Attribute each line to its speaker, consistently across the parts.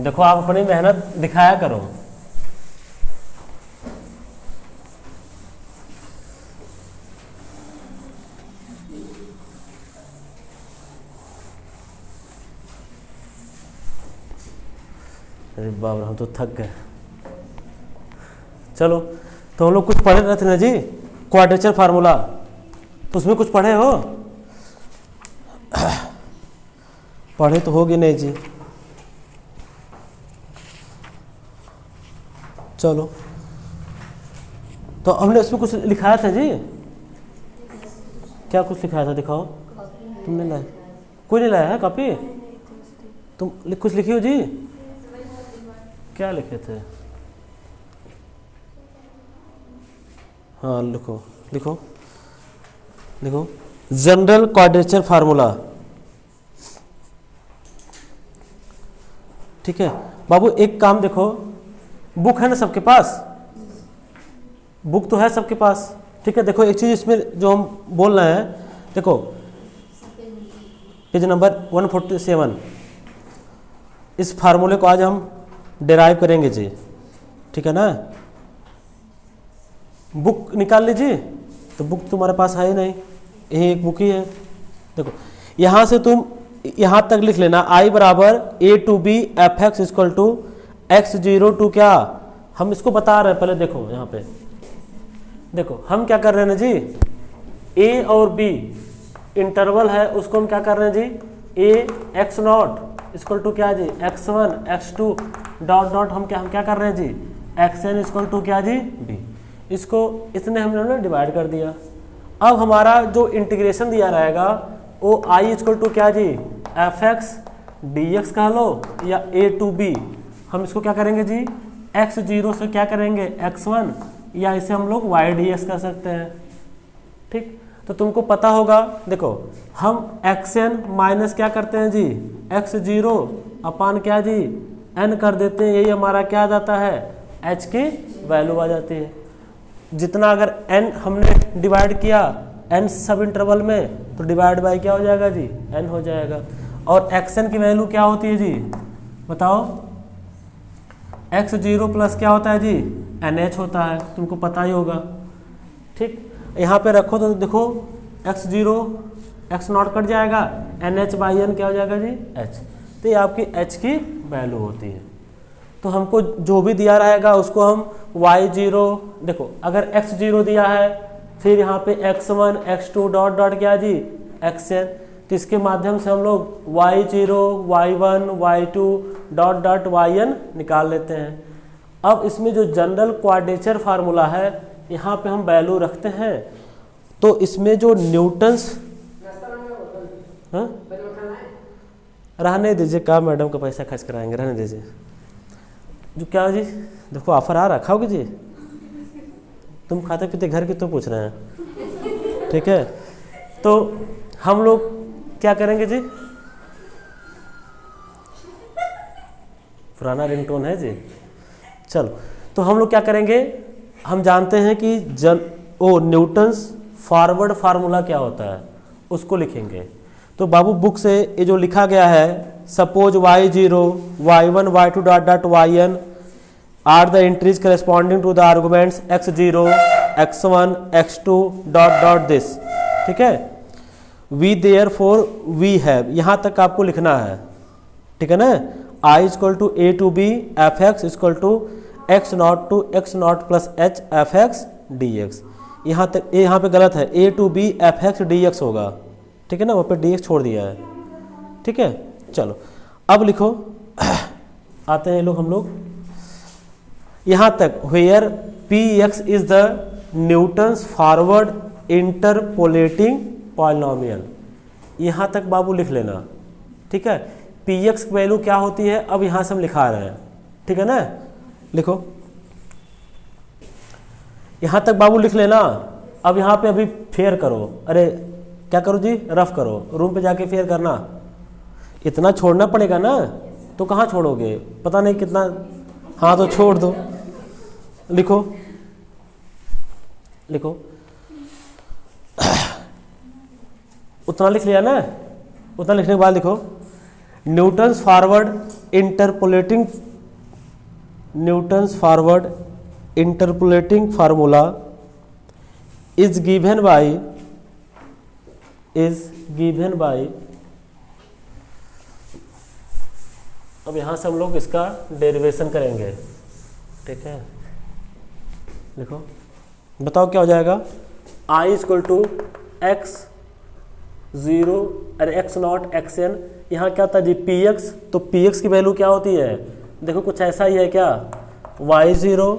Speaker 1: देखो आप अपनी मेहनत दिखाया करो। अरे बाप रे, हम तो थक गए। चलो, तो हम लोग कुछ पढ़े रहे थे ना जी, क्वाड्रेचर फार्मूला, तो उसमें कुछ पढ़े हो? पढ़े तो होगी नहीं जी। चलो, तो हमने उसमें कुछ लिखाया था जी। क्या कुछ लिखाया था, दिखाओ। तुमने लाया? कोई नहीं लाया है कॉपी? तुम कुछ लिखी हो जी? क्या लिखे थे? हाँ लिखो लिखो लिखो, जनरल क्वाड्रेचर फार्मूला। ठीक है बाबू, एक काम देखो, बुक है ना सबके पास? बुक तो है सबके पास, ठीक है। देखो एक चीज इसमें जो हम बोल रहे हैं, देखो पेज नंबर 147, इस फार्मूले को आज हम डिराइव करेंगे जी, ठीक है ना। बुक निकाल लीजिए। तो बुक तुम्हारे पास है ही नहीं, यही एक बुक ही है। देखो यहां से तुम यहां तक लिख लेना, आई बराबर A to B F X equal to X zero to क्या, हम इसको बता रहे हैं पहले। देखो यहाँ पे देखो हम क्या कर रहे हैं ना जी, ए और बी इंटरवल है, उसको हम क्या कर रहे हैं जी, A X not equal to क्या जी, X one X two dot dot, हम क्या कर रहे हैं जी, एक्स एन इक्वल टू क्या जी, बी। इसको इसने हमने डिवाइड कर दिया। अब हमारा जो इंटीग्रेशन दिया रहेगा वो आई इक्वल टू क्या जी, एफ एक्स डी एक्स कह लो, या ए टू बी। हम इसको क्या करेंगे जी, एक्स जीरो से क्या करेंगे, एक्स वन, या इसे हम लोग वाई डी एक्स कर सकते हैं। ठीक, तो तुमको पता होगा, देखो हम एक्स एन माइनस क्या करते हैं जी, एक्स जीरो अपान क्या जी, एन कर देते हैं, यही हमारा क्या आ जाता है, एच की वैल्यू आ जाती है। जितना अगर एन हमने डिवाइड किया एन सब इंटरवल में, तो डिवाइड बाय क्या हो जाएगा जी, एन हो जाएगा। और एक्स एन की वैल्यू क्या होती है जी, बताओ। एक्स जीरो प्लस क्या होता है जी, एन एच होता है, तुमको पता ही होगा। ठीक, यहाँ पे रखो तो देखो x zero x not cut जाएगा, एन एच बाई एन क्या हो जाएगा जी, एच। तो ये आपकी एच की वैल्यू होती है। तो हमको जो भी दिया रहेगा उसको हम वाई जीरो, देखो अगर एक्स जीरो दिया है, फिर यहाँ पे x one X two dot dot क्या जी, एक्स एन, तो इसके माध्यम से हम लोग Y zero Y one Y two dot dot Y N निकाल लेते हैं। अब इसमें जो जनरल क्वाड्रेचर फार्मूला है, यहाँ पे हम वैल्यू रखते हैं, तो इसमें जो न्यूटन्स, हाँ रहने दीजिए, कहाँ मैडम का पैसा खर्च कराएंगे, रहने दीजिए। जो क्या जी, देखो ऑफर आ रहा, खाओगे जी? तुम खाते पीते घर की तो पूछ रहे हैं, ठीक है। तो हम लोग क्या करेंगे जी, पुराना रिंगटोन है जी। चलो, तो हम लोग क्या करेंगे, हम जानते हैं कि न्यूटन्स फॉरवर्ड फार्मूला क्या होता है, उसको लिखेंगे। तो बाबू बुक से ये जो लिखा गया है, suppose Y zero Y one Y two dot dot Y N are the entries corresponding to the arguments X zero X one X two dot dot this, ठीक है। We therefore we have, यहाँ तक आपको लिखना है, ठीक है ना। I equal to A to B F X equal to X not to X not plus H F X D X. यहाँ तक, यहाँ पे गलत है, A to B F X D X होगा, ठीक है ना, वहाँ पे डी एक्स छोड़ दिया है, ठीक है। चलो अब लिखो, आते हैं लोग हम लोग यहाँ तक, where P X is the Newton's forward interpolating polynomial. यहाँ तक बाबू लिख लेना, ठीक है। पी एक्स की वैल्यू क्या होती है, अब यहाँ से हम लिखा रहे हैं, ठीक है ना। लिखो, यहाँ तक बाबू लिख लेना। अब यहाँ पे अभी फेयर करो, अरे क्या करो जी, रफ करो, रूम पे जाके फेयर करना। इतना छोड़ना पड़ेगा ना, तो कहाँ छोड़ोगे, पता नहीं कितना, हाँ तो छोड़ दो। लिखो लिखो, उतना लिख लिया ना, उतना लिखने के बाद लिखो, Newton's forward interpolating formula is given by अब यहां से हम लोग इसका डेरिवेशन करेंगे, ठीक है। देखो बताओ क्या हो जाएगा, I equal to X zero अरे एक्स नॉट एक्स एन, यहाँ क्या था जी पी एक्स, तो पी एक्स की वैल्यू क्या होती है, देखो कुछ ऐसा ही है क्या, वाई जीरो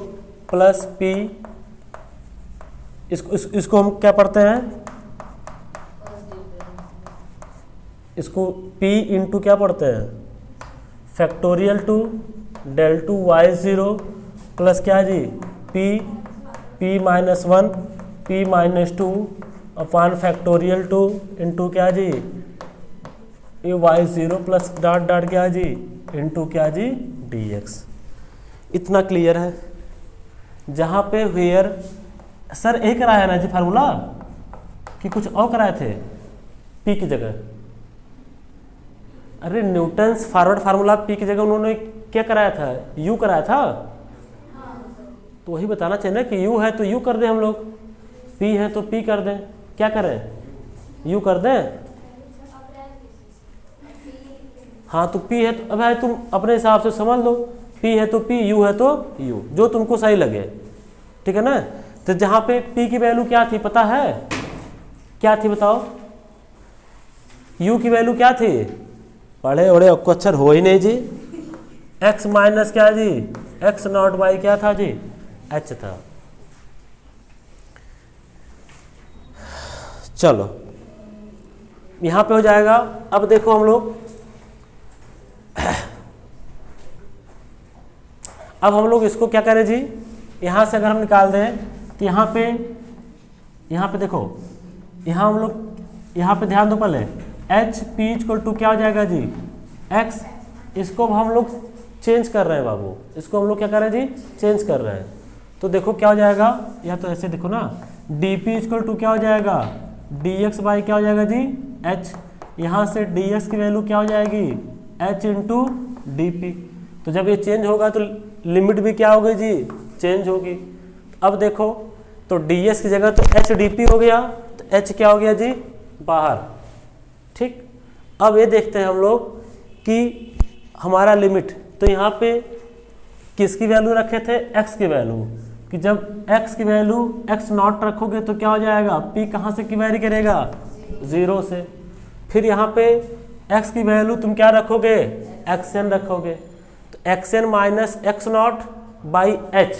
Speaker 1: प्लस पी, इसको हम क्या पढ़ते हैं, इसको p इंटू क्या पढ़ते हैं, factorial two del two Y zero plus क्या जी p minus one p minus two upon factorial two into क्या जी ये Y zero plus dot dot क्या जी इंटू क्या जी dx। इतना क्लियर है। जहाँ पे वेयर सर एक कराया ना जी फार्मूला कि कुछ और कराए थे p की जगह, अरे न्यूटन्स फॉरवर्ड फार्मूला p की जगह उन्होंने क्या कराया था, u कराया था, तो वही बताना चाहिए ना कि u है तो u कर दें हम लोग, p है तो p कर दें, क्या करें u कर दें, हाँ तो p है तो अब भाई तुम अपने हिसाब से समझ लो, p है तो p, u है तो u, जो तुमको सही लगे, ठीक है ना। तो जहाँ पे p की वैल्यू क्या थी पता है, क्या थी बताओ, u की वैल्यू क्या थी, पढ़े बड़े अक्षर हो ही नहीं जी, x माइनस क्या जी x नॉट बाई क्या था जी h था। चलो यहां पे हो जाएगा। अब देखो हम लोग अब हम लोग इसको क्या करें जी, यहां से अगर हम निकाल दें तो यहां पे देखो, यहां हम लोग यहां पे ध्यान दो पहले, एच पी इक्वल टू क्या हो जाएगा जी x, इसको हम लोग चेंज कर रहे हैं बाबू, इसको हम लोग क्या कर रहे हैं जी चेंज कर रहे हैं, तो देखो क्या हो जाएगा, या तो ऐसे देखो ना डी पी इक्वल टू क्या हो जाएगा डी एक्स बाई क्या हो जाएगा जी h, यहाँ से डी एक्स की वैल्यू क्या हो जाएगी h इंटू डी पी, तो जब ये चेंज होगा तो लिमिट भी क्या होगी जी चेंज होगी। अब देखो तो डी एक्स की जगह तो एच डी पी हो गया, तो h क्या हो गया जी बाहर, ठीक। अब ये देखते हैं हम लोग कि हमारा लिमिट, तो यहाँ पे किसकी वैल्यू रखे थे x की वैल्यू, कि जब x की वैल्यू x नॉट रखोगे तो क्या हो जाएगा p कहाँ से की वैरी करेगा 0 से, फिर यहाँ पे x की वैल्यू तुम क्या रखोगे xn रखोगे, तो xn minus X naught by h,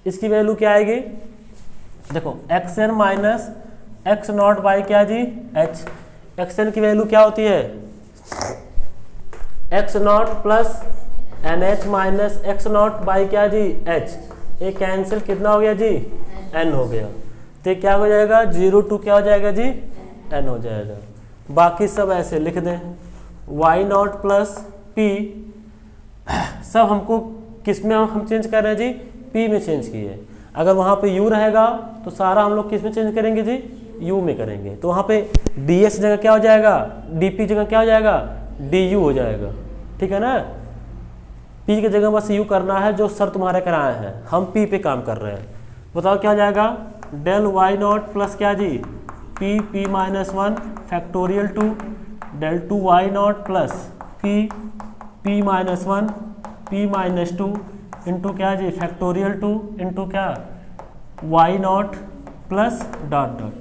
Speaker 1: इसकी वैल्यू क्या आएगी, देखो xn minus X naught by क्या जी h, xn की वैल्यू क्या होती है x naught plus N H minus X naught by क्या जी h, ये कैंसिल कितना हो गया जी n हो गया, तो क्या हो जाएगा 0 टू क्या हो जाएगा जी n हो जाएगा। बाकी सब ऐसे लिख दें, y नॉट प्लस p, सब हमको किस में हम चेंज कर रहे हैं जी p में चेंज किए, अगर वहाँ पे u रहेगा तो सारा हम लोग किस में चेंज करेंगे जी u में करेंगे, तो वहाँ पे ds जगह क्या हो जाएगा dp जगह क्या हो जाएगा du हो जाएगा, ठीक है ना। p की जगह बस u करना है, जो सर तुम्हारे कराए हैं, हम p पे काम कर रहे हैं। बताओ क्या हो जाएगा, डेल y नॉट प्लस क्या जी p minus one factorial two del two Y naught plus p minus one p minus two into क्या जी फैक्टोरियल टू इंटू क्या y naught plus dot dot,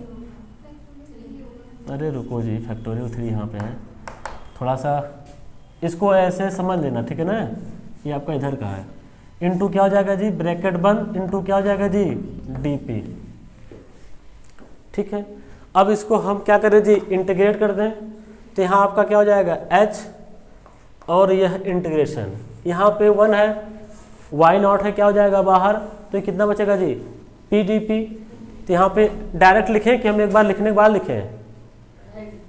Speaker 1: अरे रुको जी फैक्टोरियल 3 यहाँ पे है, थोड़ा सा इसको ऐसे समझ लेना, ठीक है ना, ये आपका इधर का है, इंटू क्या हो जाएगा जी ब्रैकेट बंद इंटू क्या हो जाएगा जी dp, ठीक है। अब इसको हम क्या करें जी इंटीग्रेट कर दें, तो यहाँ आपका क्या हो जाएगा h और यह इंटीग्रेशन, यहाँ पे 1 है, y नॉट है क्या हो जाएगा बाहर, तो ये कितना बचेगा जी p dp, तो यहाँ पे डायरेक्ट लिखें कि हम एक बार लिखने के बाद लिखें,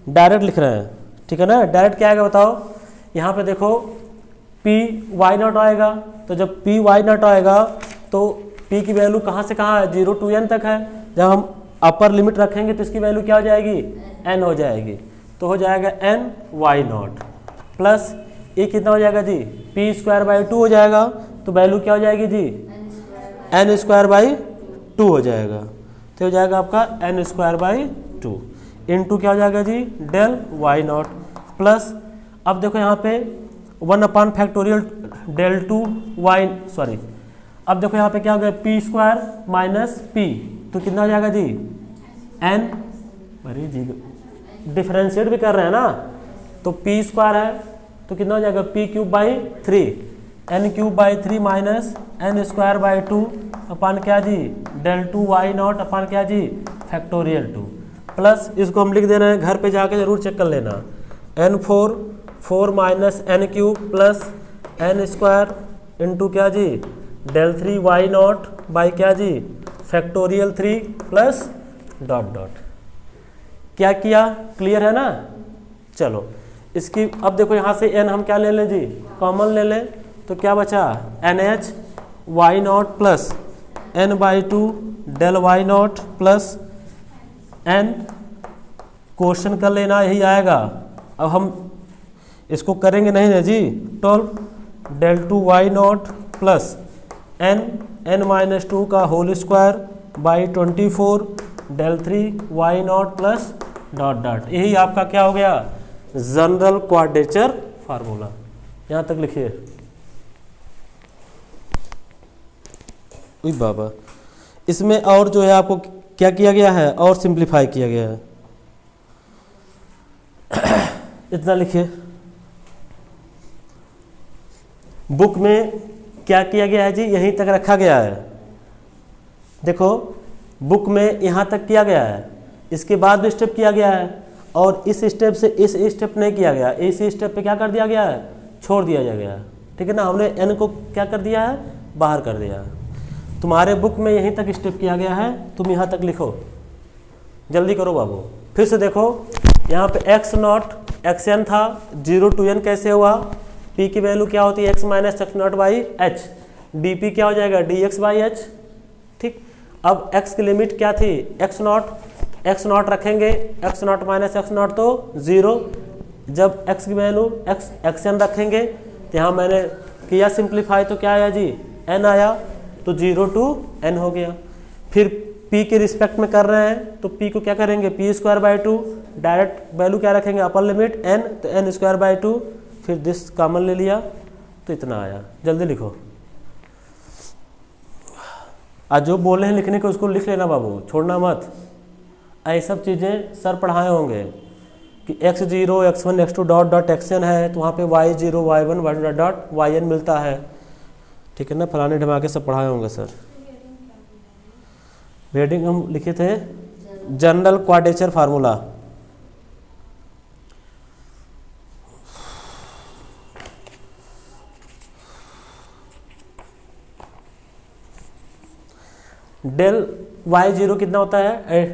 Speaker 1: डायरेक्ट लिख रहे हैं, ठीक है ना। डायरेक्ट क्या आएगा बताओ, यहाँ पे देखो p y नॉट आएगा, तो जब p y नॉट आएगा तो p की वैल्यू कहाँ से कहाँ है 0 टू n तक है, जब हम अपर लिमिट रखेंगे तो इसकी वैल्यू क्या हो जाएगी n हो जाएगी, तो हो जाएगा n y नॉट, प्लस ये कितना हो जाएगा जी, पी स्क्वायर बाई 2 हो जाएगा, तो वैल्यू क्या हो जाएगी जी, एन स्क्वायर बाई 2 हो जाएगा, तो हो जाएगा आपका एन स्क्वायर बाई 2 इंटू क्या हो जाएगा जी, डेल वाई नॉट प्लस, अब देखो यहाँ पे 1/फैक्टोरियल डेल 2 वाई, सॉरी, अब देखो यहाँ पे क्या हो गया, पी स्क्वायर माइनस पी, तो कितना हो जाएगा जी, एन, अरे जी डिफरेंशिएट भी कर रहे हैं ना, तो पी स्क्वायर है तो कितना हो जाएगा, P cube by 3, N cube by 3 minus N square by 2 upon क्या जी, डेल 2 वाई नॉट अपान क्या जी, फैक्टोरियल 2 प्लस, इसको हम लिख दे रहे हैं, घर पे जाके जरूर चेक कर लेना, N 4 minus N cube plus N square into क्या जी, डेल 3 वाई नॉट बाई क्या जी, फैक्टोरियल 3 प्लस डॉट डॉट। क्या किया, क्लियर है ना। चलो इसकी अब देखो यहाँ से n हम क्या ले लें जी, कॉमन ले लें, तो क्या बचा, N H Y naught plus N by 2 del Y naught plus N, question कर लेना यही आएगा। अब हम इसको करेंगे नहीं ना जी, 12 del 2 Y naught plus N minus 2 का whole square by 24 del 3 Y naught plus dot dot, यही आपका क्या हो गया, जनरल क्वाड्रेचर फार्मूला। यहां तक लिखिए। उई बाबा, इसमें और जो है आपको क्या किया गया है, और सिंप्लीफाई किया गया है, इतना लिखिए। बुक में क्या किया गया है जी, यहीं तक रखा गया है। देखो बुक में यहाँ तक किया गया है, इसके बाद भी स्टेप किया गया है, और इस स्टेप से इस स्टेप नहीं किया गया, इसी स्टेप पे क्या कर दिया गया है, छोड़ दिया गया है। ठीक है ना, हमने एन को क्या कर दिया है, बाहर कर दिया है। तुम्हारे बुक में यहीं तक स्टेप किया गया है, तुम यहाँ तक लिखो, जल्दी करो बाबू। फिर से देखो यहाँ पे एक्स नॉट एक्स एन था, 0 to n कैसे हुआ, p की वैल्यू क्या होती है, x minus X naught by H, D P क्या हो जाएगा, डी एक्स बाई एच। ठीक, अब x की लिमिट क्या थी, एक्स नॉट रखेंगे, x not minus X not तो 0, जब x की वैल्यू एक्स एन रखेंगे, तो यहाँ मैंने किया सिंप्लीफाई, तो क्या आया जी, n आया, तो 0 to n हो गया। फिर p के रिस्पेक्ट में कर रहे हैं, तो p को क्या करेंगे, P square by 2, direct value क्या रखेंगे, अपर लिमिट n, तो n स्क्वायर बाई 2, फिर दिस कॉमन ले लिया, तो इतना आया। जल्दी लिखो, आज जो बोले हैं लिखने को उसको लिख लेना बाबू, छोड़ना मत। ऐसी सब चीज़ें सर पढ़ाए होंगे कि x0 x1 x2 dot dot xn है, तो वहाँ पे y0 y1 डॉट yn मिलता है। ठीक है ना, फलाने ढमाके सब पढ़ाए होंगे सर। हेडिंग हम लिखे थे general quadrature formula. Del y0 कितना होता है,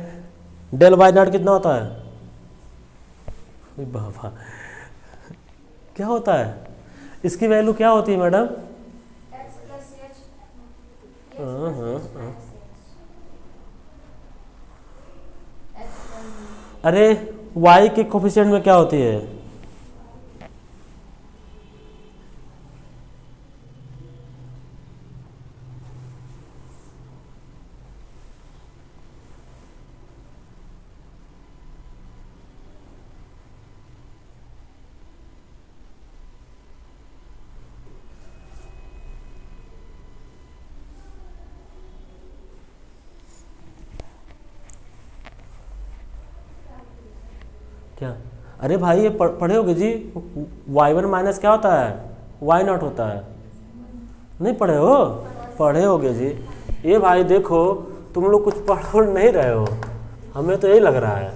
Speaker 1: डेल वाई नॉट कितना होता है, बाबा क्या होता है, इसकी वैल्यू क्या होती है मैडम, अरे y के कोफिशिएंट में क्या होती है, क्या, अरे भाई ये पढ़े होगे जी, y1 माइनस क्या होता है, y नॉट होता है, नहीं पढ़े हो, पढ़े होगे जी। ये भाई देखो तुम लोग कुछ पढ़ नहीं रहे हो, हमें तो यही लग रहा है।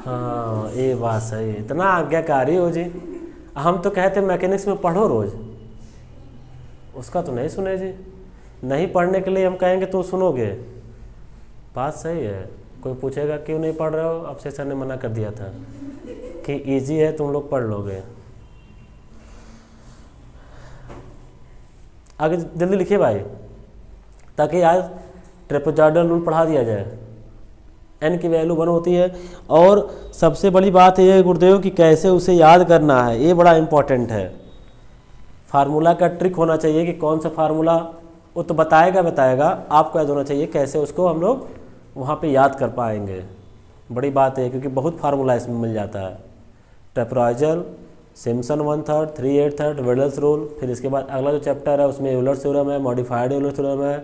Speaker 1: हाँ ये बात सही, इतना आज्ञाकारी हो जी। हम तो कहते मैकेनिक्स में पढ़ो रोज, उसका तो नहीं सुने जी, नहीं पढ़ने के लिए हम कहेंगे तो सुनोगे, बात सही है। कोई पूछेगा क्यों नहीं पढ़ रहे हो, अब से सर ने मना कर दिया था कि इजी है तुम लोग पढ़ लोगे। आगे जल्दी लिखिए भाई, ताकि आज ट्रेपेजॉइडल रूल पढ़ा दिया जाए। n की वैल्यू 1 होती है। और सबसे बड़ी बात यह है गुरुदेव कि कैसे उसे याद करना है, ये बड़ा इंपॉर्टेंट है। फार्मूला का ट्रिक होना चाहिए कि कौन सा फार्मूला, वो तो बताएगा, आपको याद होना चाहिए कैसे उसको हम लोग वहाँ पे याद कर पाएंगे। बड़ी बात है क्योंकि बहुत फार्मूला इसमें मिल जाता है। ट्रेपराइजल, सिम्पसन 1/3, 3/8, वेडल्स रूल, फिर इसके बाद अगला जो चैप्टर है उसमें यूलर थ्योरम है, मॉडिफाइड यूलर थ्योरम है,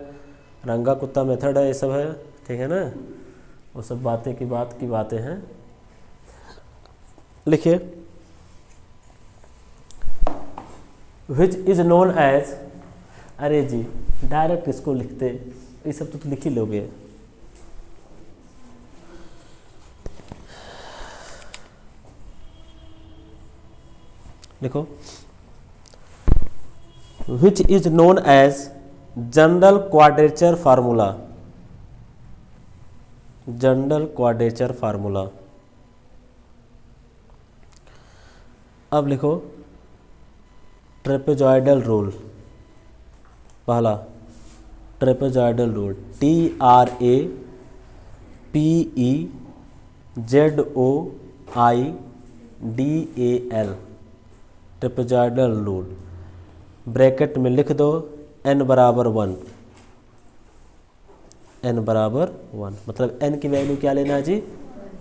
Speaker 1: रंगा कुत्ता मेथड है, ये सब है, ठीक है ना। वो सब बातें की बातें हैं। लिखिए, विच इज नोन एज, अरे जी डायरेक्ट इसको लिखते, ये सब तो लिख ही लोगे। देखो, which is known as general quadrature formula, general quadrature formula. अब लिखो ट्रेपेजॉइडल रूल, पहला trapezoidal rule, TRAPEZOIDAL, trapezoidal rule. Bracket में लिख दो n बराबर 1, n बराबर 1, मतलब n की वैल्यू क्या लेना है जी,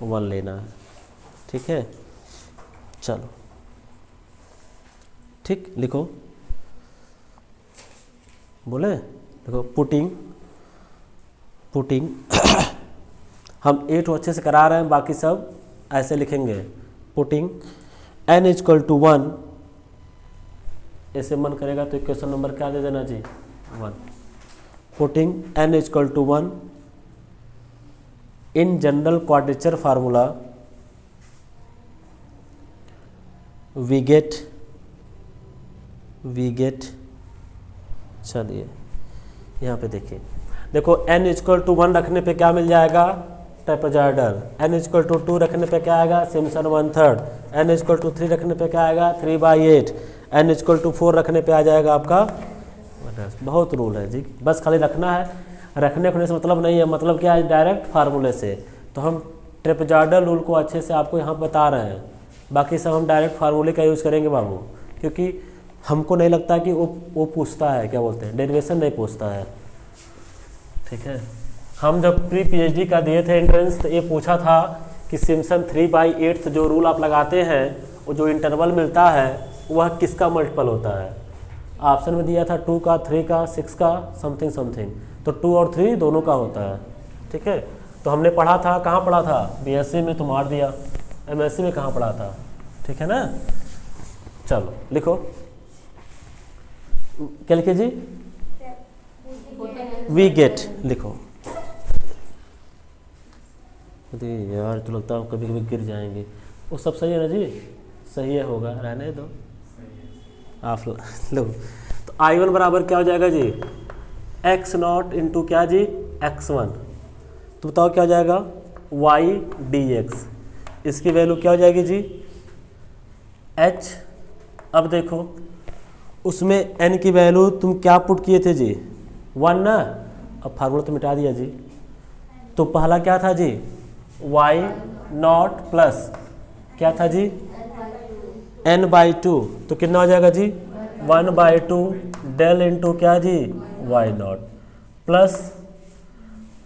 Speaker 1: 1 लेना है, ठीक है। चलो ठीक, लिखो, बोले, देखो पुटिंग हम 8 अच्छे से करा रहे हैं, बाकी सब ऐसे लिखेंगे। पुटिंग n इक्वल टू 1, ऐसे मन करेगा तो इक्वेशन नंबर क्या दे देना जी, 1। Putting n equal to 1 in general quadrature formula, we get, चलिए यहाँ पे देखिए, देखो n इक्वल टू 1 रखने पे क्या मिल जाएगा, ट्रेपेजॉइडल। n इक्वल टू 2 रखने पे क्या आएगा, सिम्पसन 1/3। n इक्वल टू 3 रखने पे क्या आएगा, 3/8। n इक्वल टू 4 रखने पे आ जाएगा आपका, बहुत रूल है जी, बस खाली रखना है। रखने से मतलब नहीं है, मतलब क्या है, डायरेक्ट फार्मूले से। तो हम ट्रेपेजॉइडल रूल को अच्छे से आपको यहाँ बता रहे हैं, बाकी सब हम डायरेक्ट फार्मूले का यूज़ करेंगे बाबू, क्योंकि हमको नहीं लगता कि वो पूछता है, क्या बोलते हैं, डेरिवेशन नहीं पूछता है, ठीक है। हम जब प्री PhD का दिए थे एंट्रेंस, तो ये पूछा था कि सिम्पसन 3/8 जो रूल आप लगाते हैं, वो जो इंटरवल मिलता है वह किसका मल्टीपल होता है। ऑप्शन में दिया था 2 का, 3 का, 6 का, समथिंग, तो 2 और 3 दोनों का होता है, ठीक है। तो हमने पढ़ा था, कहाँ पढ़ा था, BSc में तो मार दिया, MSc में कहाँ पढ़ा था, ठीक है ना। चलो लिखो, क्या लिखे जी, वी गेट, लिखो। यार तो लगता है कभी गिर जाएंगे, वो सब सही है ना जी, सही है, होगा, रहने दो आप लो। तो I1 बराबर क्या हो जाएगा जी, x0 इंटू क्या जी, x1, तो बताओ क्या हो जाएगा, y dx। इसकी वैल्यू क्या हो जाएगी जी, h। अब देखो उसमें n की वैल्यू तुम क्या पुट किए थे जी, 1 ना, अब फार्मूला तो मिटा दिया जी। तो पहला क्या था जी, y0 प्लस क्या था जी, n/2, तो कितना हो जाएगा जी, 1/2 डेल इंटू क्या जी, y0 प्लस,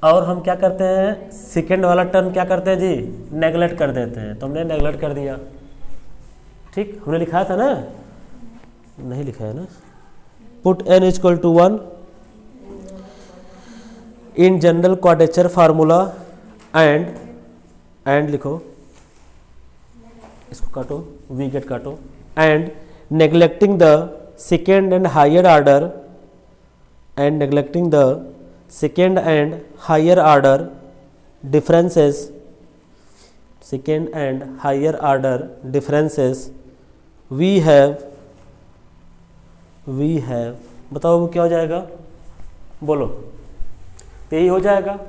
Speaker 1: और हम क्या करते हैं, सेकेंड वाला टर्म क्या करते हैं जी, नेगलेक्ट कर देते हैं, तो हमने नेगलेक्ट कर दिया, ठीक। हमने लिखा था ना, नहीं लिखा है ना, put n equal to 1 in general quadrature formula and लिखो, इसको काटो, वी गेट काटो, and neglecting the second and higher order, and neglecting the second and higher order differences, second and higher order differences we have, बताओ वो क्या हो जाएगा, बोलो, तो यही हो जाएगा।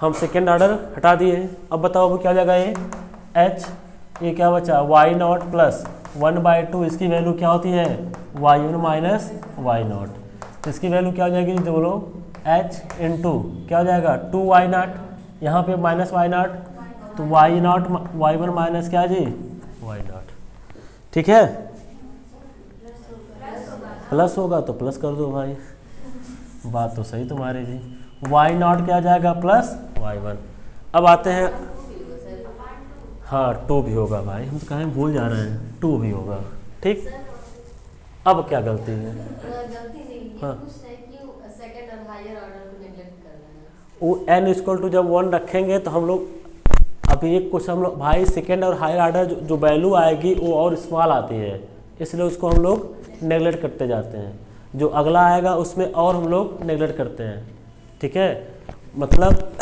Speaker 1: हम सेकेंड ऑर्डर हटा दिए, अब बताओ वो क्या हो जाएगा, ये h, ये क्या बचा, y0 प्लस 1/2, इसकी वैल्यू क्या होती है, y1 माइनस y0, इसकी वैल्यू क्या हो जाएगी, बोलो, h इंटू क्या हो जाएगा, 2y0, यहाँ पे माइनस वाई नॉट, तो Y naught Y one minus क्या जी वाई नॉट, ठीक है। प्लस होगा तो प्लस कर दो भाई, बात तो सही तुम्हारी जी। वाई नॉट क्या जाएगा प्लस वाई वन। अब आते हैं, हाँ टू भी होगा भाई, हम तो कहीं भूल जा रहे हैं, टू भी होगा, ठीक। अब क्या गलती है?
Speaker 2: गलती नहीं,
Speaker 1: हाँ
Speaker 2: कुछ है कि सेकंड और हायर ऑर्डर को नेगलेक्ट कर रहे हैं।
Speaker 1: वो एन इक्वल टू जब 1 रखेंगे तो हम लोग अभी एक कुछ हम लोग भाई सेकेंड और हायर ऑर्डर जो वैल्यू आएगी वो और स्मॉल आती है, इसलिए उसको हम लोग नेगलेक्ट करते जाते हैं। जो अगला आएगा उसमें और हम लोग नेगलेक्ट करते हैं, ठीक है। मतलब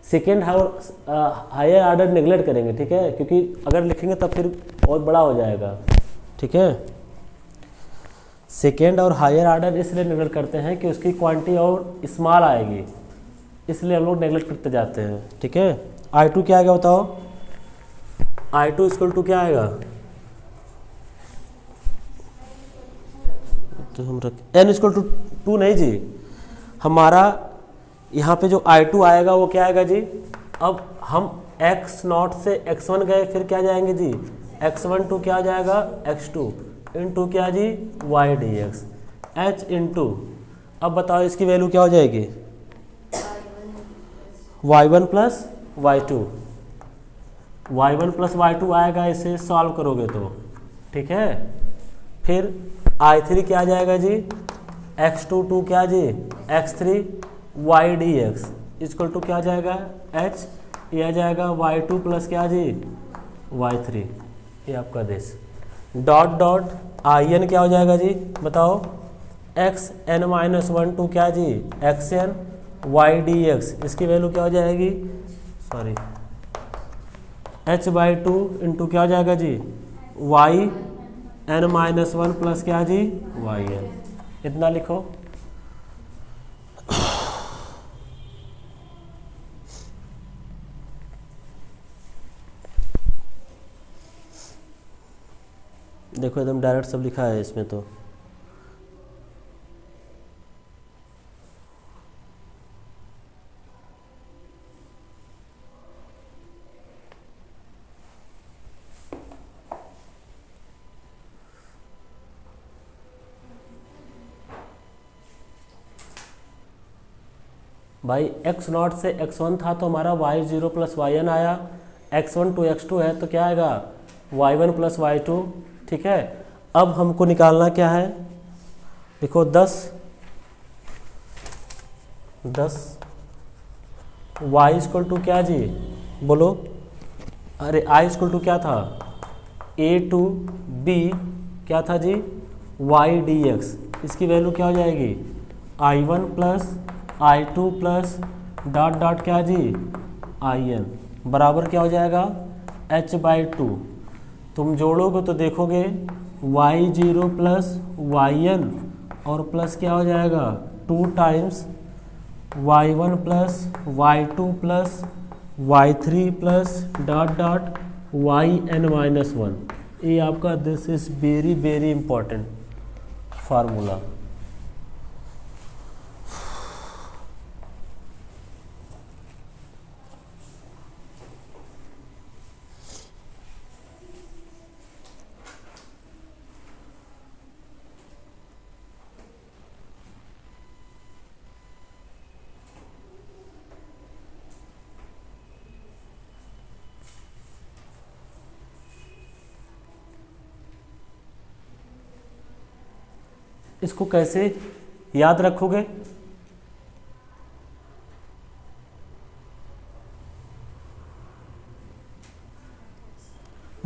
Speaker 1: सेकेंड हायर ऑर्डर नेगलेक्ट करेंगे, ठीक है, क्योंकि अगर लिखेंगे तब फिर और बड़ा हो जाएगा, ठीक है। सेकेंड और हायर ऑर्डर इसलिए नेगलेक्ट करते हैं कि उसकी क्वांटिटी और स्मॉल आएगी, इसलिए हम लोग नेगलेक्ट करते जाते हैं, ठीक है। I2 क्या आएगा बताओ? I2 इक्वल टू क्या आएगा? तो हम रख n इक्वल टू 2 नहीं जी, हमारा यहाँ पे जो I2 आएगा वो क्या आएगा जी? अब हम x0 से x1 गए, फिर क्या जाएंगे जी? x1 टू क्या जाएगा? x2 इंटू क्या जी? y dx h इंटू, अब बताओ इसकी वैल्यू क्या हो जाएगी? y1 plus y2, y1 plus y2 आएगा, इसे सॉल्व करोगे तो, ठीक है। फिर I3 क्या आ जाएगा जी? x2 टू क्या जी? x3 y dx equal to क्या आ जाएगा? h, ये आ जाएगा y2 प्लस क्या जी? y3, ये आपका दिस डॉट डॉट in क्या हो जाएगा जी बताओ? x n माइनस 1 टू क्या जी? xn y dx, इसकी वैल्यू क्या हो जाएगी? सॉरी h बाई 2 इंटू क्या हो जाएगा जी? y n माइनस 1 प्लस क्या जी? y n, इतना लिखो। देखो एकदम डायरेक्ट सब लिखा है इसमें तो। भाई x0 से x1 था तो हमारा y0 प्लस yn आया, x1 टू x2 है तो क्या आएगा? y1 प्लस y2, ठीक है। अब हमको निकालना क्या है? देखो 10 y इक्वल टू क्या जी? बोलो, अरे i इक्वल टू क्या था? a टू b क्या था जी? y dx, इसकी वैल्यू क्या हो जाएगी? i1 plus I2 plus dot dot क्या जी? in बराबर क्या हो जाएगा? h by 2। तुम जोड़ोगे तो देखोगे y0 प्लस yn और प्लस क्या हो जाएगा? 2 times y1 plus y2 plus y3 plus dot dot yn minus 1। ये आपका this is very very important formula. इसको कैसे याद रखोगे?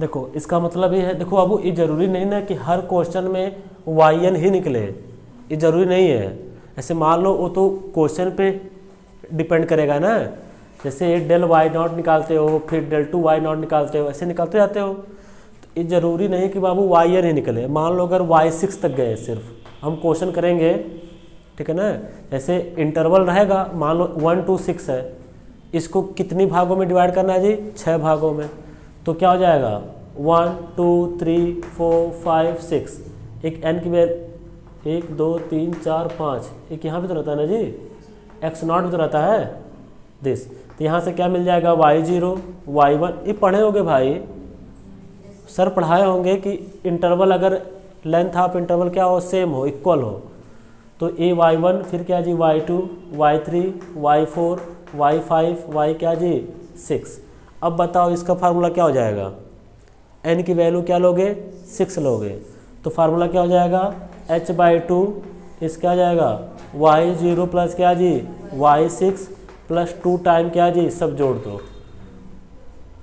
Speaker 1: देखो इसका मतलब ये है, देखो बाबू ये जरूरी नहीं ना कि हर क्वेश्चन में yn ही निकले, ये जरूरी नहीं है। ऐसे मान लो वो तो क्वेश्चन पे डिपेंड करेगा ना, जैसे डेल y नॉट निकालते हो फिर डेल 2 y नॉट निकालते हो, ऐसे निकालते जाते हो, तो ये जरूरी नहीं कि बाबू yn ही निकले। मान लो अगर y6 तक गए, सिर्फ हम क्वेश्चन करेंगे, ठीक है ना। जैसे इंटरवल रहेगा, मान लो 1 to 6 है, इसको कितनी भागों में डिवाइड करना है जी? 6 भागों में। तो क्या हो जाएगा? 1 2 3 4 5 6, एक n की वैल्यू 1 2 3 4 5, एक यहाँ भी तो रहता है ना जी, x0 भी तो रहता है दिस। तो यहाँ से क्या मिल जाएगा y0 y1, ये पढ़े होंगे भाई, सर पढ़ाए होंगे कि इंटरवल अगर लेंथ ऑफ इंटरवल क्या हो, सेम हो, इक्वल हो, तो ए y1 फिर क्या जी y2 y3 y4 y5 y क्या जी 6। अब बताओ इसका फार्मूला क्या हो जाएगा, n की वैल्यू क्या लोगे 6 लोगे, तो फार्मूला क्या हो जाएगा h/2 इसका आ जाएगा y0 प्लस क्या जी y6 प्लस 2 टाइम क्या जी, सब जोड़ दो,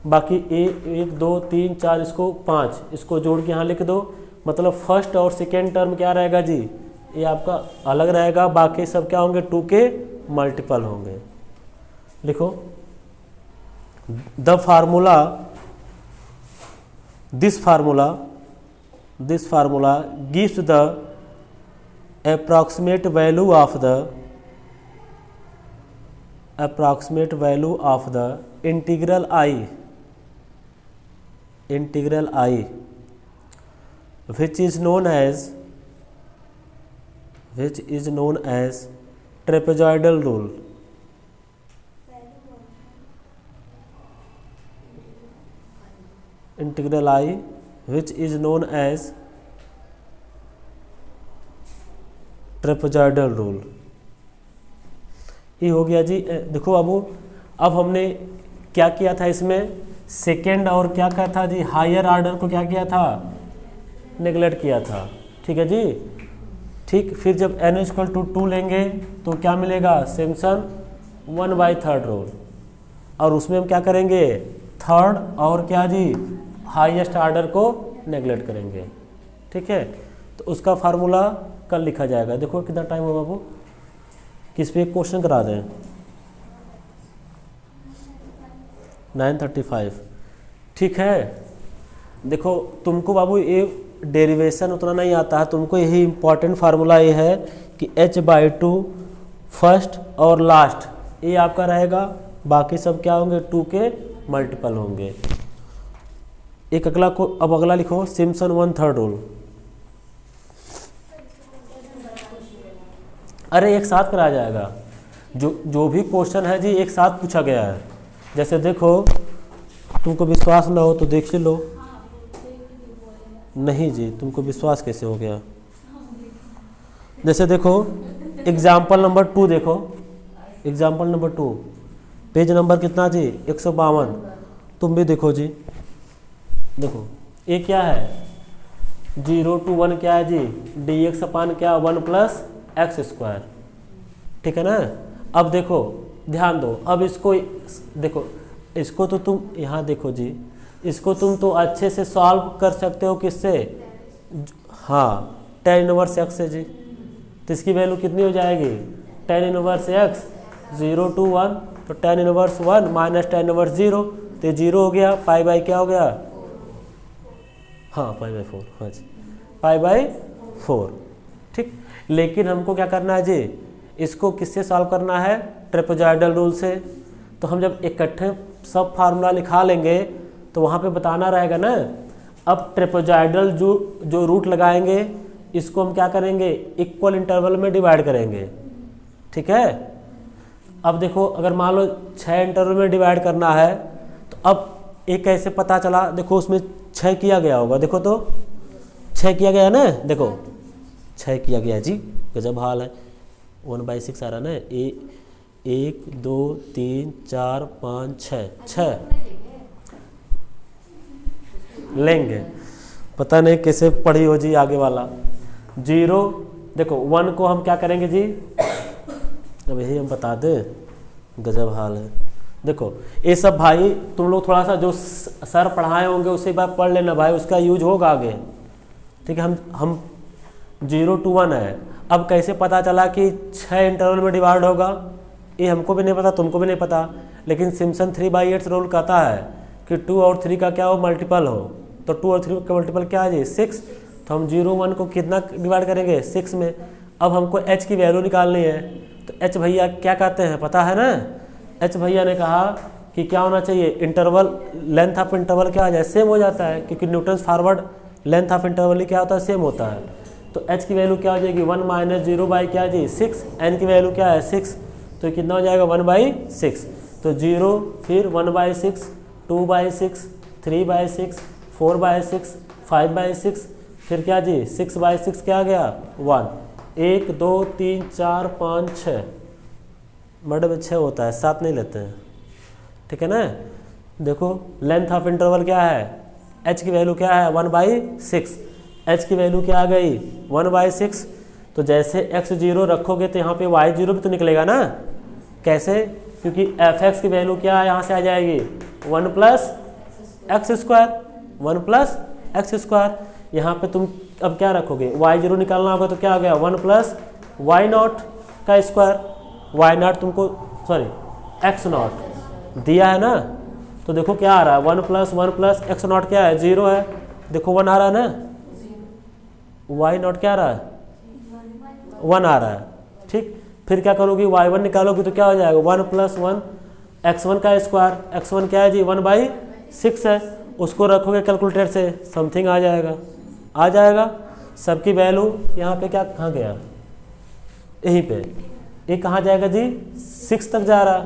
Speaker 1: बाकी ए 1 2 3 4 इसको 5 इसको जोड़ के यहाँ लिख दो, मतलब फर्स्ट और सेकेंड टर्म क्या रहेगा जी, ये आपका अलग रहेगा, बाकी सब क्या होंगे 2 के मल्टीपल होंगे। लिखो the formula this formula gives the approximate value of the integral I which is known as trapezoidal rule. Integral I which is known as trapezoidal rule. ये हो गया जी। देखो अब हमने क्या किया था इसमें, सेकेंड और क्या किया था जी, हायर ऑर्डर को क्या किया था, नेगलेक्ट किया था, ठीक है जी। ठीक, फिर जब n=2 लेंगे तो क्या मिलेगा, सिम्पसन 1/3 रूल, और उसमें हम क्या करेंगे, थर्ड और क्या जी हाईएस्ट ऑर्डर को नेगलेक्ट करेंगे, ठीक है। तो उसका फार्मूला कल लिखा जाएगा। देखो कितना टाइम होगा बाबू, किस पे क्वेश्चन करा दें, 9:35, ठीक है। देखो तुमको बाबू ये डेरिवेशन उतना नहीं आता है, तुमको यही इम्पॉर्टेंट फार्मूला ये है कि h/2 फर्स्ट और लास्ट ये आपका रहेगा, बाकी सब क्या होंगे 2 के मल्टीपल होंगे। एक अगला को, अब अगला लिखो सिम्पसन 1/3 रूल। अरे एक साथ कराया जाएगा, जो भी क्वेश्चन है जी एक साथ पूछा गया है। जैसे देखो तुमको विश्वास ना हो तो देख लो, नहीं जी तुमको विश्वास कैसे हो गया। जैसे देखो एग्जाम्पल नंबर 2, देखो एग्जाम्पल नंबर 2 पेज नंबर कितना जी 152। तुम भी देखो जी, देखो ये क्या है 0 to 1 क्या है जी dx अपान क्या 1 + x², ठीक है ना। अब देखो ध्यान दो, अब इसको देखो, इसको तो तुम यहाँ देखो जी, इसको तुम तो अच्छे से सॉल्व कर सकते हो किससे, हाँ tan इनवर्स x से जी। तो इसकी वैल्यू कितनी हो जाएगी, tan इनवर्स x 0 to 1, तो tan inverse 1 minus tan inverse 0, तो 0 हो गया, पाई बाई क्या हो गया, हाँ π/4, हाँ जी π/4, ठीक। लेकिन हमको क्या करना है जी, इसको किससे सॉल्व करना है, ट्रेपेजॉइडल रूल से। तो हम जब इकट्ठे सब फार्मूला लिखा लेंगे तो वहाँ पे बताना रहेगा ना। अब ट्रेपेजॉइडल जो रूट लगाएंगे इसको हम क्या करेंगे, इक्वल इंटरवल में डिवाइड करेंगे, ठीक है। अब देखो अगर मान लो 6 इंटरवल में डिवाइड करना है, तो अब एक कैसे पता चला, देखो उसमें 6 किया गया होगा, देखो तो 6 किया गया ना, देखो 6 किया गया जी, गजब हाल है। 1/6 आ रहा ना, 1 2 3 4 5 6 लेंगे, पता नहीं कैसे पढ़ी हो जी आगे वाला। 0 देखो 1 को हम क्या करेंगे जी, अब यही हम बता दें, गजब हाल है। देखो ये सब भाई तुम लोग थोड़ा सा जो सर पढ़ाए होंगे उसे बार पढ़ लेना भाई, उसका यूज होगा आगे, ठीक है। हम 0 to 1 है। अब कैसे पता चला कि 6 इंटरवल में डिवाइड होगा, ये हमको भी नहीं पता, तुमको भी नहीं पता, लेकिन सिम्पसन 3/8 रूल कहता है कि 2 और 3 का क्या हो, मल्टीपल हो। तो 2 और 3 का मल्टीपल क्या है जी 6, तो हम 0 1 को कितना डिवाइड करेंगे 6 में। अब हमको h की वैल्यू निकालनी है, तो h भैया क्या कहते हैं पता है ना, h भैया ने कहा कि क्या होना चाहिए, इंटरवल लेंथ ऑफ इंटरवल क्या हो जाए, सेम हो जाता है, क्योंकि Newton's forward length of interval ही क्या होता है, सेम होता है। तो h की वैल्यू क्या हो जाएगी 1 - 0 बाई क्या जी 6, n की वैल्यू क्या है 6, तो कितना हो जाएगा 1/6। तो 0, फिर 1/6, 2/6, 3/6, 4/6, 5/6, फिर क्या जी 6/6 क्या आ गया 1, 1 2 3 4 5 6, बड़े में 6 होता है, 7 नहीं लेते हैं, ठीक है ना। देखो लेंथ ऑफ इंटरवल क्या है, h की वैल्यू क्या है 1/6, h की वैल्यू क्या आ गई 1/6, तो जैसे x 0 रखोगे तो यहाँ पे y 0 भी तो निकलेगा ना। कैसे, क्योंकि f(x) की वैल्यू क्या है यहाँ से आ जाएगी 1 + x², 1 + x²। यहाँ पे तुम अब क्या रखोगे, y 0 निकालना होगा तो क्या आ गया 1 + y0 का स्क्वायर, y0 तुमको x0 दिया है ना, तो देखो क्या आ रहा है 1 + 1 + x0 क्या है 0 है, देखो 1 आ रहा है ना, y0 क्या आ रहा है 1 आ रहा है, ठीक। फिर क्या करोगी y1 निकालोगी तो क्या हो जाएगा 1 + 1 x1 का स्क्वायर, x1 क्या है जी 1/6 है, उसको रखोगे कैलकुलेटर से समथिंग आ जाएगा। सबकी वैल्यू यहाँ पे क्या कहाँ गया, यहीं पे, ये कहाँ जाएगा जी 6 तक जा रहा है,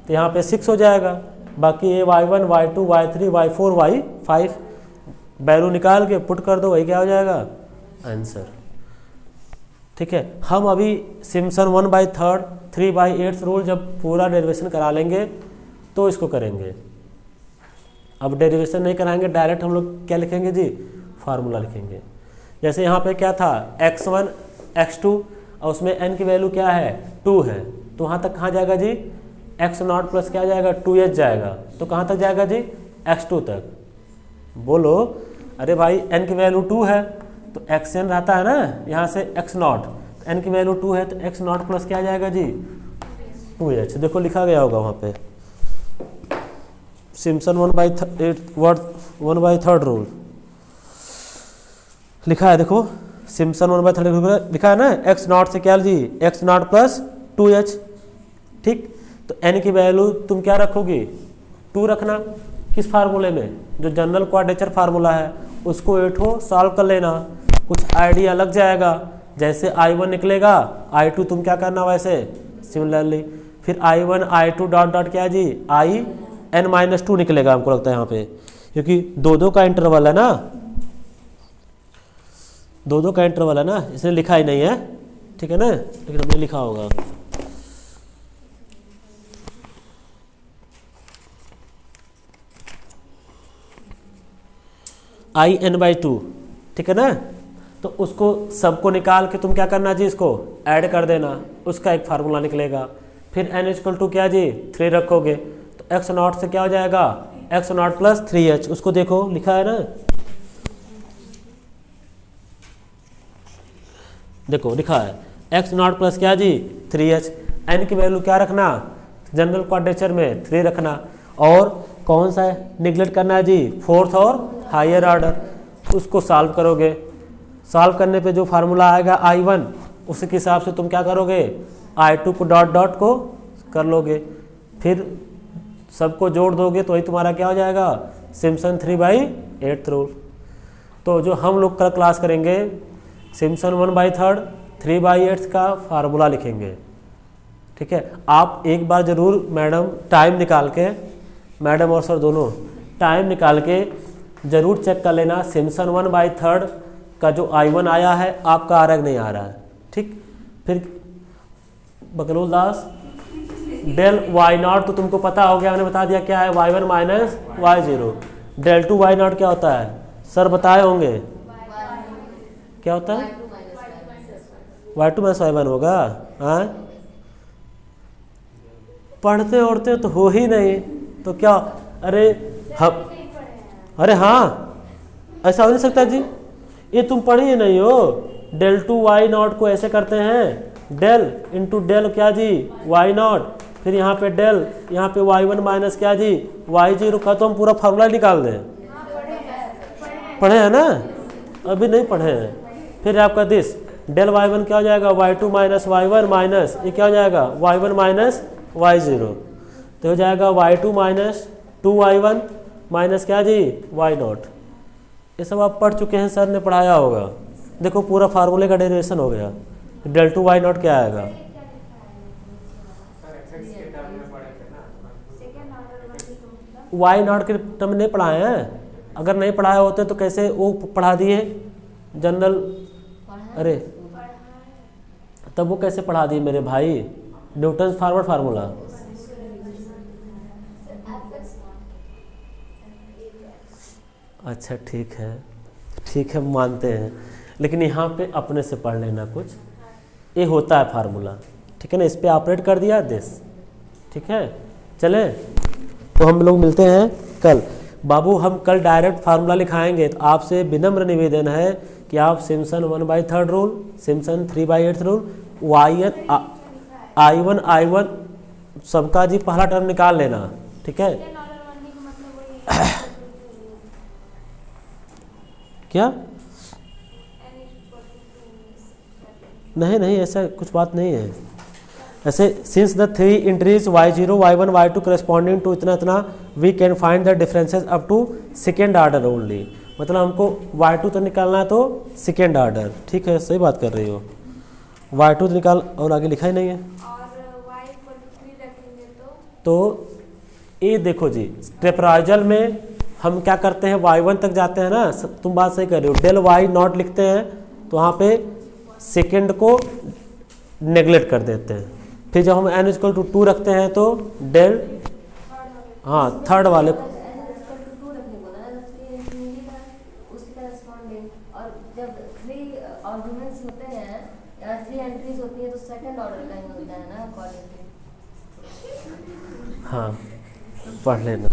Speaker 1: तो यहाँ पे 6 हो जाएगा। बाकी ये y1 y2 y3 y4 y5 value निकाल के पुट कर दो, वही क्या हो जाएगा आंसर, ठीक है। हम अभी सिम्पसन 1/3 3/8 रूल जब पूरा डेरिवेशन करा लेंगे तो इसको करेंगे। अब डेरिवेशन नहीं कराएंगे, डायरेक्ट हम लोग क्या लिखेंगे जी फार्मूला लिखेंगे। जैसे यहाँ पे क्या था x1 x2 और उसमें n की वैल्यू क्या है 2 है, तो वहाँ तक कहाँ जाएगा जी x0 प्लस क्या जाएगा 2h जाएगा, तो कहाँ तक जाएगा जी x2 तक। बोलो अरे भाई n की वैल्यू 2 है तो xn रहता है ना यहाँ से x0, तो n की वैल्यू 2 है तो x0 प्लस क्या जाएगा जी 2h। देखो लिखा गया होगा वहाँ पे सिम्पसन 1/3 रूल लिखा है, देखो सिम्पसन 1/3 लिखा है ना, x0 से क्या जी x0 प्लस 2h, ठीक। तो n की वैल्यू तुम क्या रखोगी 2 रखना, किस फार्मूले में, जो जनरल क्वाड्रेचर फार्मूला है उसको 8 सॉल्व कर लेना, कुछ आइडिया लग जाएगा। जैसे I1 निकलेगा I2 तुम क्या करना वैसे सिमिलरली, फिर I1 I2 डॉट डॉट क्या जी IN-2 निकलेगा हमको लगता है यहाँ पे, क्योंकि 2-2 का इंटरवल है ना, 2-2 का इंटरवल है ना, इसने लिखा ही नहीं है, ठीक है ना, लेकिन हमने लिखा होगा। IN/2, ठीक है ना, तो उसको सबको निकाल के तुम क्या करना जी इसको ऐड कर देना, उसका एक फार्मूला निकलेगा। फिर n = क्या जी 3 रखोगे तो x0 से क्या हो जाएगा x0 प्लस 3h, उसको देखो लिखा है ना, देखो लिखा है x0 प्लस क्या जी 3h। n की वैल्यू क्या रखना जनरल क्वाड्रेचर में 3 रखना, और कौन सा निगलेक्ट करना है जी 4th और हायर ऑर्डर, उसको सॉल्व करोगे। सॉल्व करने पे जो फार्मूला आएगा I1 उसी के हिसाब से तुम क्या करोगे I2 को डॉट डॉट को कर लोगे, फिर सबको जोड़ दोगे तो वही तुम्हारा क्या हो जाएगा सिम्पसन 3/8 रूल। तो जो हम लोग कल क्लास करेंगे सिम्पसन 1/3 3/8 का फार्मूला लिखेंगे, ठीक है। आप एक बार ज़रूर मैडम टाइम निकाल के, मैडम और सर दोनों टाइम निकाल के ज़रूर चेक कर लेना सिम्पसन 1/3 का जो I1 आया है आपका आ रहा है नहीं आ रहा है, ठीक। फिर बकलूल दास डेल y0 तो तुमको पता हो गया, मैंने बता दिया क्या है y1 minus y0। Del 2 y0 क्या होता है सर बताए होंगे, क्या होता है y2 माइनस y1 होगा। हाँ पढ़ते उड़ते तो हो ही नहीं तो क्या, अरे हम अरे हाँ ऐसा हो नहीं सकता जी, ये तुम पढ़ी ही नहीं हो। डेल 2 y0 को ऐसे करते हैं डेल इंटू डेल क्या जी y0, फिर यहाँ पे डेल, यहाँ पे y1 माइनस क्या जी y0 का, तो हम पूरा फार्मूला निकाल दें। पढ़े हैं ना, अभी नहीं पढ़े हैं। फिर आपका दिस डेल y1 क्या हो जाएगा y2 माइनस y1 माइनस ये क्या हो जाएगा y1 माइनस y0, तो हो जाएगा y2 माइनस 2y1 माइनस क्या जी y0। ये सब आप पढ़ चुके हैं, सर ने पढ़ाया होगा। देखो पूरा फार्मूले का डेरिवेशन हो गया, डेल 2 y0 क्या आएगा वाई नॉट के टर्म नहीं पढ़ाए हैं? अगर नहीं पढ़ाए होते तो कैसे वो पढ़ा दिए जनरल? अरे तब वो कैसे पढ़ा दिए मेरे भाई? Newton forward formula. अच्छा ठीक है मानते हैं, लेकिन यहाँ पे अपने से पढ़ लेना कुछ। ये होता है फार्मूला, ठीक है ना, इस पे ऑपरेट कर दिया दिस, ठीक है। चले तो हम लोग मिलते हैं कल। बाबू हम कल डायरेक्ट फार्मूला लिखाएंगे, तो आपसे विनम्र निवेदन है कि आप Simpson 1/3 rule, Simpson 3/8 rule, I1 सबका जी पहला टर्म निकाल लेना, ठीक है। क्या? नहीं ऐसा कुछ बात नहीं है। ऐसे since the 3 entries y0 y1 y2 corresponding to इतना we can find the differences up to second order only. मतलब हमको y2 तो निकालना है तो सेकेंड ऑर्डर, ठीक है, सही बात कर रही हो। y2 तो निकाल, और आगे लिखा ही नहीं है।
Speaker 3: और y3 रखेंगे
Speaker 1: तो ये देखो जी, ट्रेपराइजल में हम क्या करते हैं, y1 तक जाते हैं ना, तुम बात सही कर रहे हो। डेल y नॉट लिखते हैं तो वहाँ पे सेकेंड को नेगलेक्ट कर देते हैं। फिर जब हम n=2 रखते हैं तो डेल, हाँ थर्ड वाले,
Speaker 2: n=2 रखने को ना, उसके करस्पॉन्डिंग। और जब 3 आर्गुमेंट्स होते हैं या 3 एंट्रीज होती है तो सेकंड ऑर्डर का ही होता है ना अकॉर्डिंगली।
Speaker 1: हाँ पढ़ लेना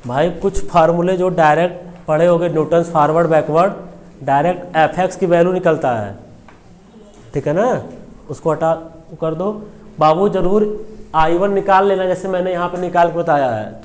Speaker 1: भाई। कुछ फार्मूले जो डायरेक्ट पढ़े होगे, Newton's forward backward, direct fx की वैल्यू निकलता है, ठीक है ना, उसको हटा कर दो। बाबू जरूर I1 निकाल लेना, जैसे मैंने यहाँ पे निकाल के बताया है। तो